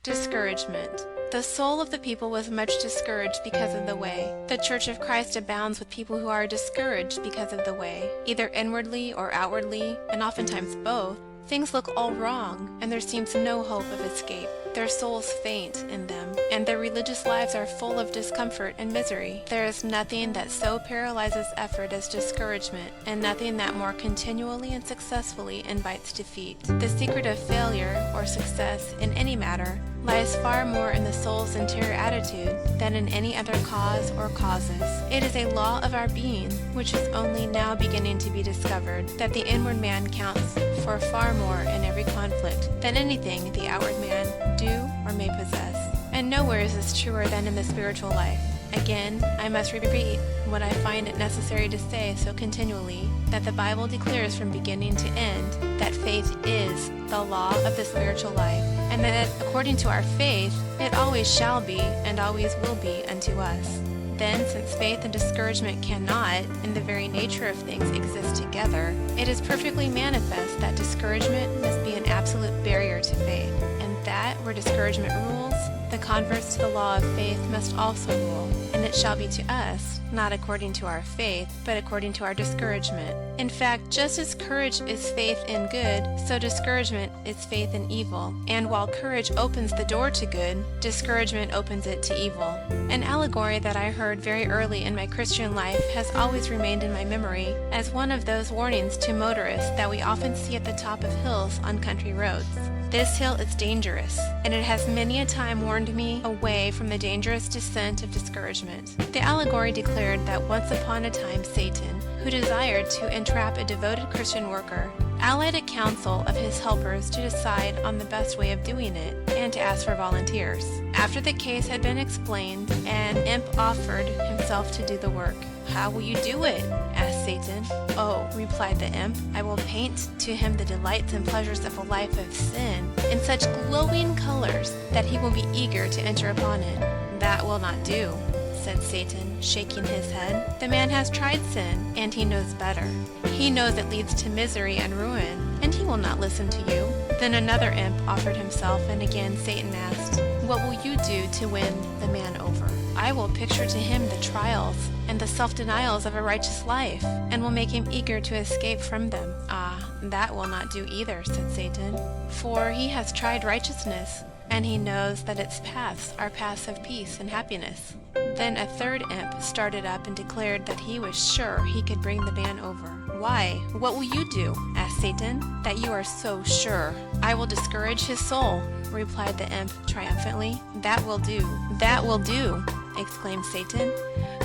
Discouragement. The soul of the people was much discouraged because of the way. The Church of Christ abounds with people who are discouraged because of the way, either inwardly or outwardly, and oftentimes both. Things look all wrong, and there seems no hope of escape. Their souls faint in them, and their religious lives are full of discomfort and misery. There is nothing that so paralyzes effort as discouragement, and nothing that more continually and successfully invites defeat. The secret of failure or success in any matter lies far more in the soul's interior attitude than in any other cause or causes. It is a law of our being, which is only now beginning to be discovered, that the inward man counts for far more in every conflict than anything the outward man do or may possess. And nowhere is this truer than in the spiritual life. Again, I must repeat what I find it necessary to say so continually, that the Bible declares from beginning to end that faith is the law of the spiritual life, and that according to our faith, it always shall be and always will be unto us. Then, since faith and discouragement cannot, in the very nature of things, exist together, it is perfectly manifest that discouragement must be an absolute barrier to faith, and that where discouragement rules, the converts to the law of faith must also rule, and it shall be to us, not according to our faith, but according to our discouragement. In fact, just as courage is faith in good, so discouragement is faith in evil. And while courage opens the door to good, discouragement opens it to evil. An allegory that I heard very early in my Christian life has always remained in my memory as one of those warnings to motorists that we often see at the top of hills on country roads. This hill is dangerous, and it has many a time warned me away from the dangerous descent of discouragement. The allegory declared that once upon a time Satan, who desired to entrap a devoted Christian worker, allied a council of his helpers to decide on the best way of doing it, and to ask for volunteers. After the case had been explained, an imp offered himself to do the work. "How will you do it?" asked Satan. "Oh," replied the imp, "I will paint to him the delights and pleasures of a life of sin in such glowing colors that he will be eager to enter upon it." "That will not do," said Satan, shaking his head. "The man has tried sin, and he knows better. He knows it leads to misery and ruin, and he will not listen to you." Then another imp offered himself, and again Satan asked, "What will you do to win the man over?" "I will picture to him the trials and the self-denials of a righteous life, and will make him eager to escape from them." "Ah, that will not do either," said Satan, "for he has tried righteousness, and he knows that its paths are paths of peace and happiness." Then a third imp started up and declared that he was sure he could bring the man over. "Why, what will you do?" asked Satan, "that you are so sure?" "I will discourage his soul," replied the imp triumphantly. "That will do." "That will do," exclaimed Satan.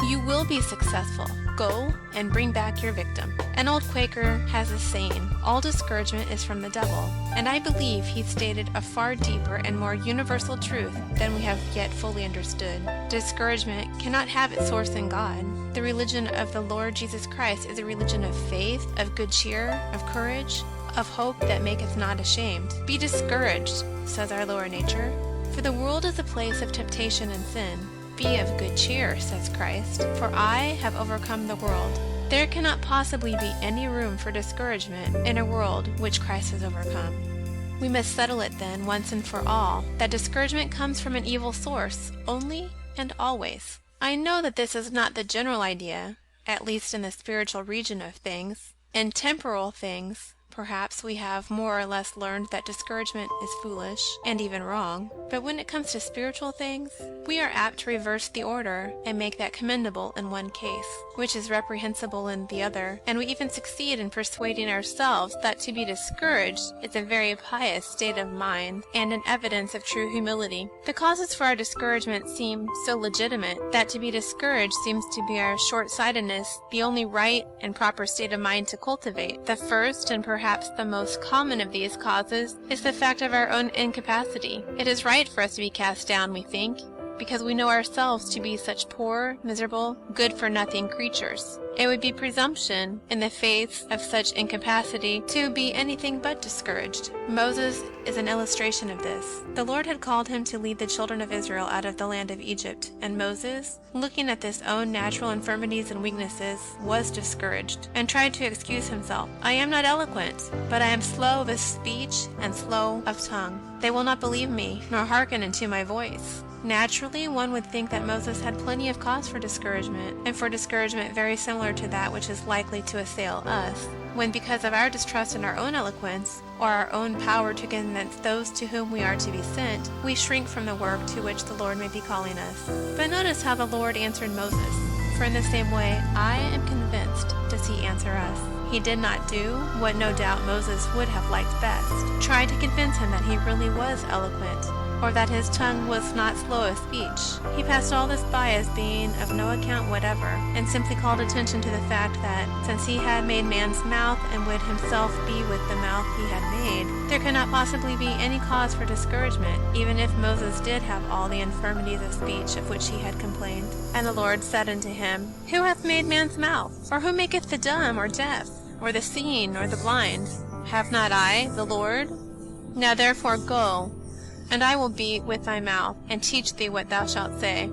"You will be successful. Go and bring back your victim." An old Quaker has a saying, "All discouragement is from the devil," and I believe he stated a far deeper and more universal truth than we have yet fully understood. Discouragement cannot have its source in God. The religion of the Lord Jesus Christ is a religion of faith, of good cheer, of courage, of hope that maketh not ashamed. "Be discouraged," says our lower nature, "for the world is a place of temptation and sin. Be of good cheer," says Christ, "for I have overcome the world." There cannot possibly be any room for discouragement in a world which Christ has overcome. We must settle it then, once and for all, that discouragement comes from an evil source, only and always. I know that this is not the general idea, at least in the spiritual region of things. In temporal things, perhaps we have more or less learned that discouragement is foolish and even wrong, but when it comes to spiritual things, we are apt to reverse the order and make that commendable in one case, which is reprehensible in the other, and we even succeed in persuading ourselves that to be discouraged is a very pious state of mind and an evidence of true humility. The causes for our discouragement seem so legitimate that to be discouraged seems to be our short-sightedness the only right and proper state of mind to cultivate. The first and perhaps the most common of these causes is the fact of our own incapacity. It is right for us to be cast down, we think, because we know ourselves to be such poor, miserable, good-for-nothing creatures. It would be presumption, in the face of such incapacity, to be anything but discouraged. Moses is an illustration of this. The Lord had called him to lead the children of Israel out of the land of Egypt, and Moses, looking at his own natural infirmities and weaknesses, was discouraged, and tried to excuse himself. I am not eloquent, but I am slow of speech and slow of tongue. They will not believe me, nor hearken unto my voice. Naturally, one would think that Moses had plenty of cause for discouragement, and for discouragement very similar to that which is likely to assail us, when because of our distrust in our own eloquence, or our own power to convince those to whom we are to be sent, we shrink from the work to which the Lord may be calling us. But notice how the Lord answered Moses, for in the same way, I am convinced, does he answer us. He did not do what no doubt Moses would have liked best, try to convince him that he really was eloquent, or that his tongue was not slow of speech. He passed all this by as being of no account whatever, and simply called attention to the fact that, since he had made man's mouth and would himself be with the mouth he had made, there could not possibly be any cause for discouragement, even if Moses did have all the infirmities of speech of which he had complained. And the Lord said unto him, Who hath made man's mouth? Or who maketh the dumb or deaf, or the seeing or the blind? Have not I, the Lord? Now therefore go, and I will be with thy mouth, and teach thee what thou shalt say.